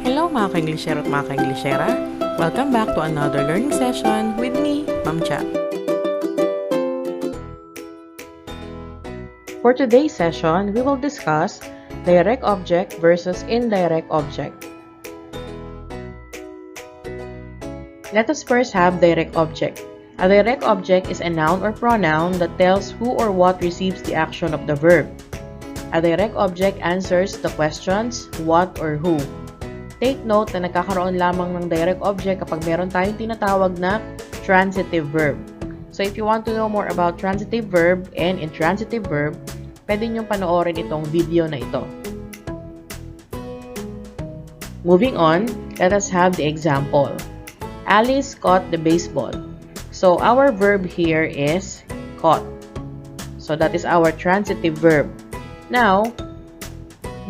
Hello mga ka-Englishero at mga ka-Englishera! Welcome back to another learning session with me, Ma'am Cha. For today's session, we will discuss direct object versus indirect object. Let us first have direct object. A direct object is a noun or pronoun that tells who or what receives the action of the verb. A direct object answers the questions what or who. Take note na nagkakaroon lamang ng direct object kapag meron tayong tinatawag na transitive verb. So if you want to know more about transitive verb and intransitive verb, pwede niyong panoorin itong video na ito. Moving on, let us have the example. Alice caught the baseball. So our verb here is caught. So that is our transitive verb. Now,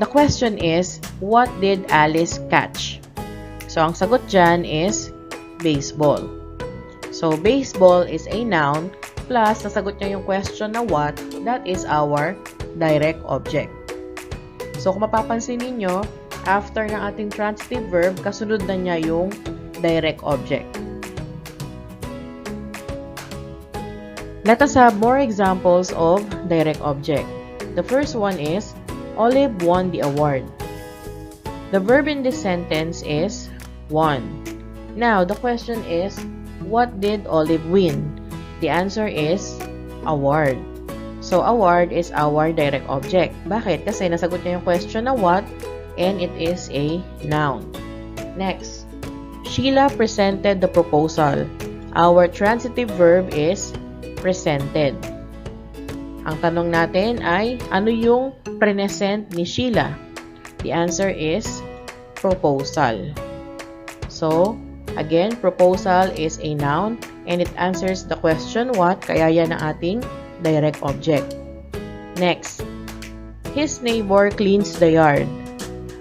the question is, what did Alice catch? So, ang sagot dyan is baseball. So, baseball is a noun, plus nasagot niya yung question na what, that is our direct object. So, kung mapapansin ninyo, after ng ating transitive verb, kasunod na niya yung direct object. Let us have more examples of direct object. The first one is, Olive won the award. The verb in this sentence is won. Now, the question is, what did Olive win? The answer is award. So, award is our direct object. Bakit? Kasi nasagot niya yung question na what, and it is a noun. Next, Sheila presented the proposal. Our transitive verb is presented. Ang tanong natin ay, ano yung present ni Sheila? The answer is proposal. So, again, proposal is a noun and it answers the question what, kaya yan ang ating direct object. Next, his neighbor cleans the yard.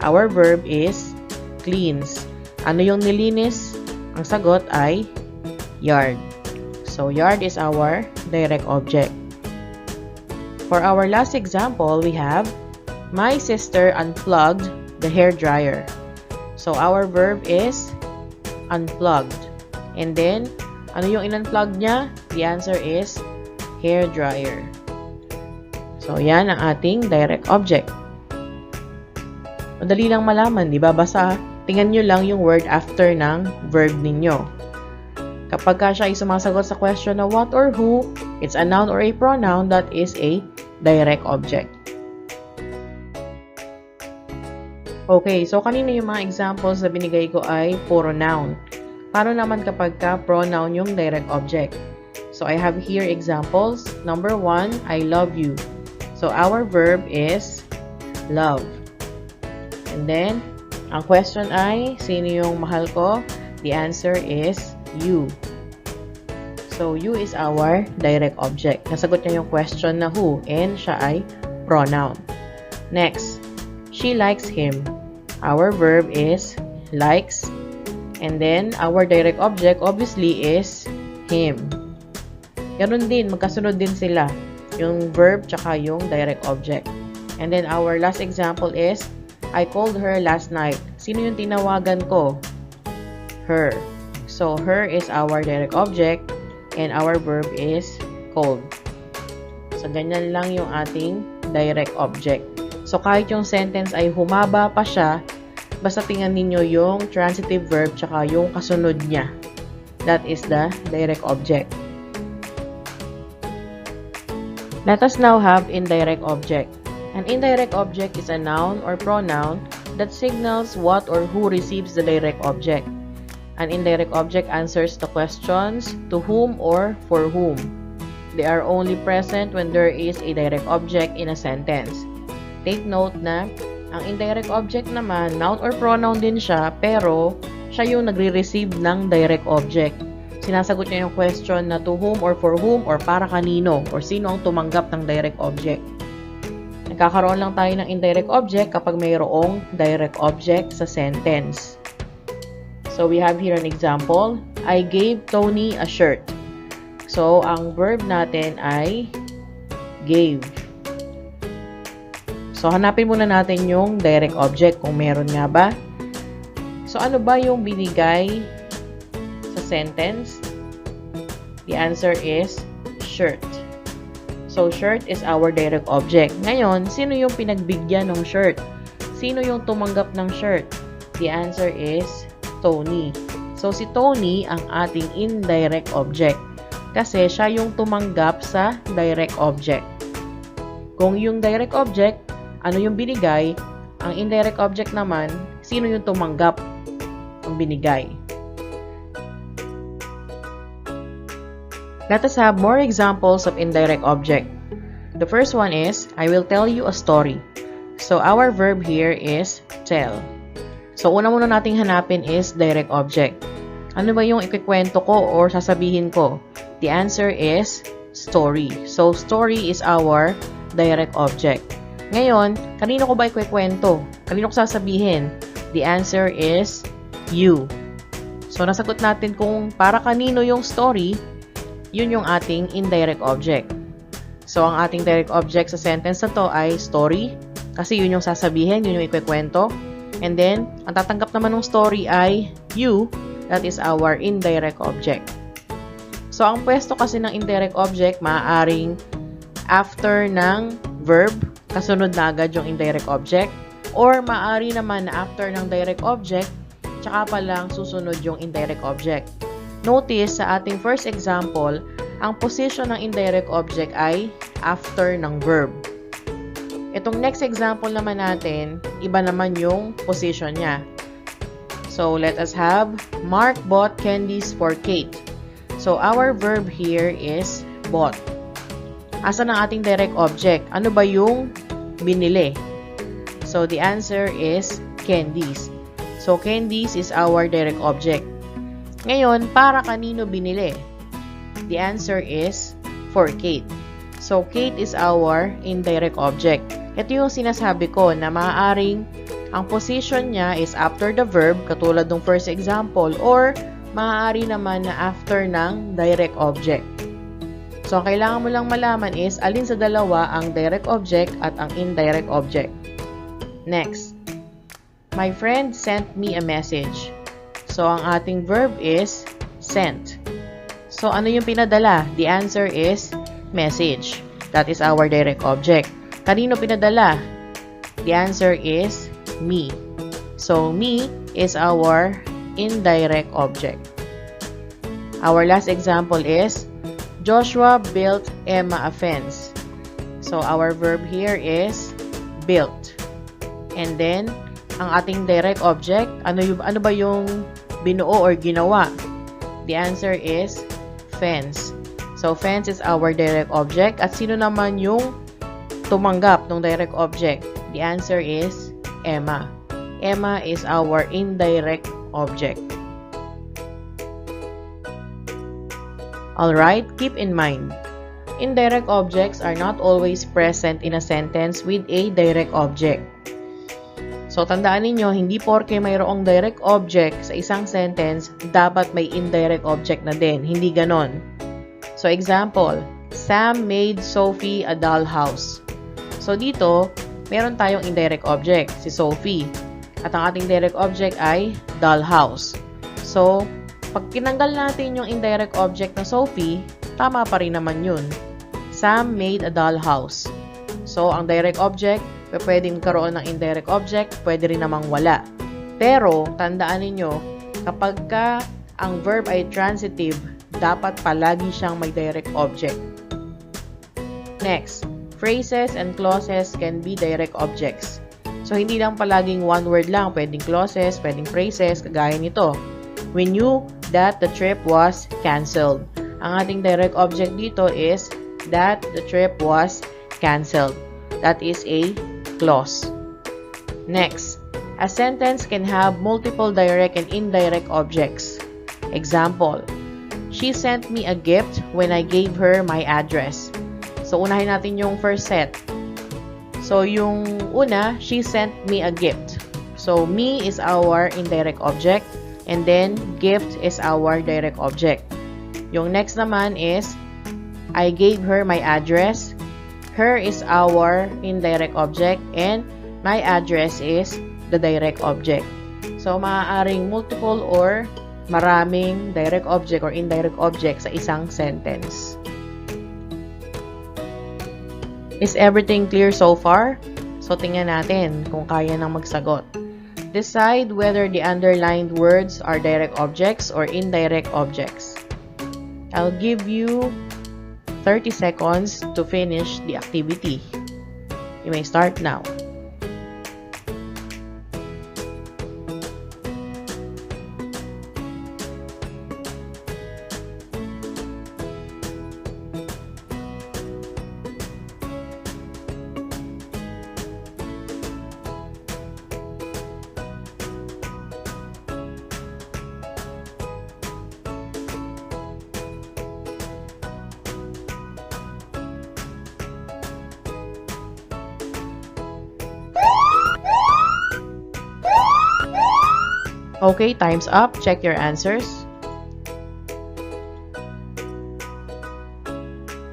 Our verb is cleans. Ano yung nilinis? Ang sagot ay yard. So, yard is our direct object. For our last example, we have, my sister unplugged the hair dryer. So, our verb is unplugged. And then, ano yung in-unplug niya? The answer is hair dryer. So, yan ang ating direct object. Madali lang malaman, di ba? Basta, tingnan nyo lang yung word after ng verb ninyo. Kapag siya ay sumasagot sa question na what or who, it's a noun or a pronoun that is a direct object. Okay, so kanina yung mga examples na binigay ko ay puro noun. Paano naman kapag pronoun yung direct object? So I have here examples. Number 1, I love you. So our verb is love. And then, ang question ay, sino yung mahal ko? The answer is you. So, you is our direct object. Nasagot niya yung question na who, and siya ay pronoun. Next, she likes him. Our verb is likes. And then, our direct object obviously is him. Ganun din, magkasunod din sila. Yung verb tsaka yung direct object. And then, our last example is, I called her last night. Sino yung tinawagan ko? Her. So, her is our direct object. And our verb is called. So, ganyan lang yung ating direct object. So, kahit yung sentence ay humaba pa siya, basta tingnan ninyo yung transitive verb tsaka yung kasunod niya. That is the direct object. Let us now have indirect object. An indirect object is a noun or pronoun that signals what or who receives the direct object. An indirect object answers the questions to whom or for whom. They are only present when there is a direct object in a sentence. Take note na, ang indirect object naman, noun or pronoun din siya, pero siya yung nagre-receive ng direct object. Sinasagot niya yung question na to whom or for whom or para kanino or sino ang tumanggap ng direct object. Nagkakaroon lang tayo ng indirect object kapag mayroong direct object sa sentence. So, we have here an example. I gave Tony a shirt. So, ang verb natin ay gave. So, hanapin muna natin yung direct object kung meron nga ba. So, ano ba yung binigay sa sentence? The answer is shirt. So, shirt is our direct object. Ngayon, sino yung pinagbigyan ng shirt? Sino yung tumanggap ng shirt? The answer is Tony. So, si Tony ang ating indirect object. Kasi siya yung tumanggap sa direct object. Kung yung direct object, ano yung binigay? Ang indirect object naman, sino yung tumanggap ng binigay? Let us have more examples of indirect object. The first one is, I will tell you a story. So, our verb here is tell. So, una muna nating hanapin is direct object. Ano ba yung ikikwento ko or sasabihin ko? The answer is story. So, story is our direct object. Ngayon, kanino ko ba ikikwento? Kanino ko sasabihin? The answer is you. So, nasagot natin kung para kanino yung story, yun yung ating indirect object. So, ang ating direct object sa sentence na to ay story. Kasi yun yung sasabihin, yun yung ikikwento. And then, ang tatanggap naman ng story ay you. That is our indirect object. So, ang pwesto kasi ng indirect object, maaaring after ng verb, kasunod na agad yung indirect object. Or maaari naman na after ng direct object, tsaka pa lang susunod yung indirect object. Notice sa ating first example, ang position ng indirect object ay after ng verb. Itong next example naman natin, iba naman yung position niya. So, let us have, Mark bought candies for Kate. So, our verb here is bought. Asa ng ating direct object? Ano ba yung binili? So, the answer is candies. So, candies is our direct object. Ngayon, para kanino binili? The answer is for Kate. So, Kate is our indirect object. Ito yung sinasabi ko na maaaring ang position niya is after the verb, katulad ng first example, or maaari naman na after ng direct object. So, ang kailangan mo lang malaman is alin sa dalawa ang direct object at ang indirect object. Next, my friend sent me a message. So, ang ating verb is sent. So, ano yung pinadala? The answer is message. That is our direct object. Kanino pinadala? The answer is me. So, me is our indirect object. Our last example is, Joshua built Emma a fence. So, our verb here is built. And then, ang ating direct object, ano ba yung binuo or ginawa? The answer is fence. So, fence is our direct object. At sino naman yung tumanggap ng direct object? The answer is Emma. Emma is our indirect object. Alright, keep in mind, indirect objects are not always present in a sentence with a direct object. So, tandaan ninyo, hindi porke mayroong direct object sa isang sentence, dapat may indirect object na din. Hindi ganon. So, example, Sam made Sophie a dollhouse. So, dito, meron tayong indirect object, si Sophie. At ang ating direct object ay dollhouse. So, pag tinanggal natin yung indirect object na Sophie, tama pa rin naman yun. Sam made a dollhouse. So, ang direct object, pwedeng karoon ng indirect object, pwede rin namang wala. Pero, tandaan ninyo, kapag ang verb ay transitive, dapat palagi siyang may direct object. Next, phrases and clauses can be direct objects. So, hindi lang palaging one word lang, pwedeng clauses, pwedeng phrases, kagaya nito. We knew that the trip was canceled. Ang ating direct object dito is that the trip was canceled. That is a clause. Next, a sentence can have multiple direct and indirect objects. Example, she sent me a gift when I gave her my address. So, unahin natin yung first set. So, yung una, she sent me a gift. So, me is our indirect object, and then gift is our direct object. Yung next naman is, I gave her my address. Her is our indirect object, and my address is the direct object. So, maaaring multiple or maraming direct object or indirect object sa isang sentence. Is everything clear so far? So, tingnan natin kung kaya nang magsagot. Decide whether the underlined words are direct objects or indirect objects. I'll give you 30 seconds to finish the activity. You may start now. Okay, time's up. Check your answers.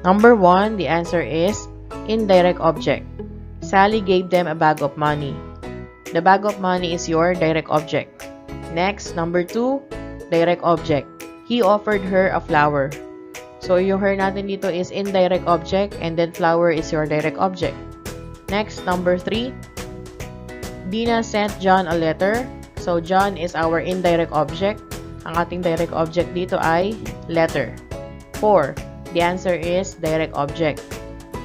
Number 1, the answer is indirect object. Sally gave them a bag of money. The bag of money is your direct object. Next, number 2, direct object. He offered her a flower. So, yung her natin dito is indirect object and then flower is your direct object. Next, number 3, Dina sent John a letter. So, John is our indirect object. Ang ating direct object dito ay letter. 4. The answer is direct object.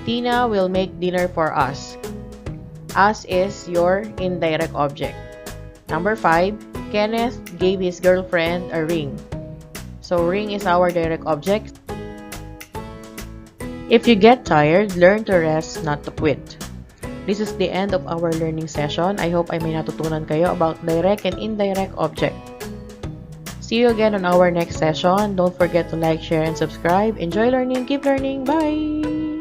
Tina will make dinner for us. Us is your indirect object. Number 5. Kenneth gave his girlfriend a ring. So, ring is our direct object. If you get tired, learn to rest, not to quit. This is the end of our learning session. I hope ay may natutunan kayo about direct and indirect object. See you again on our next session. Don't forget to like, share, and subscribe. Enjoy learning. Keep learning. Bye!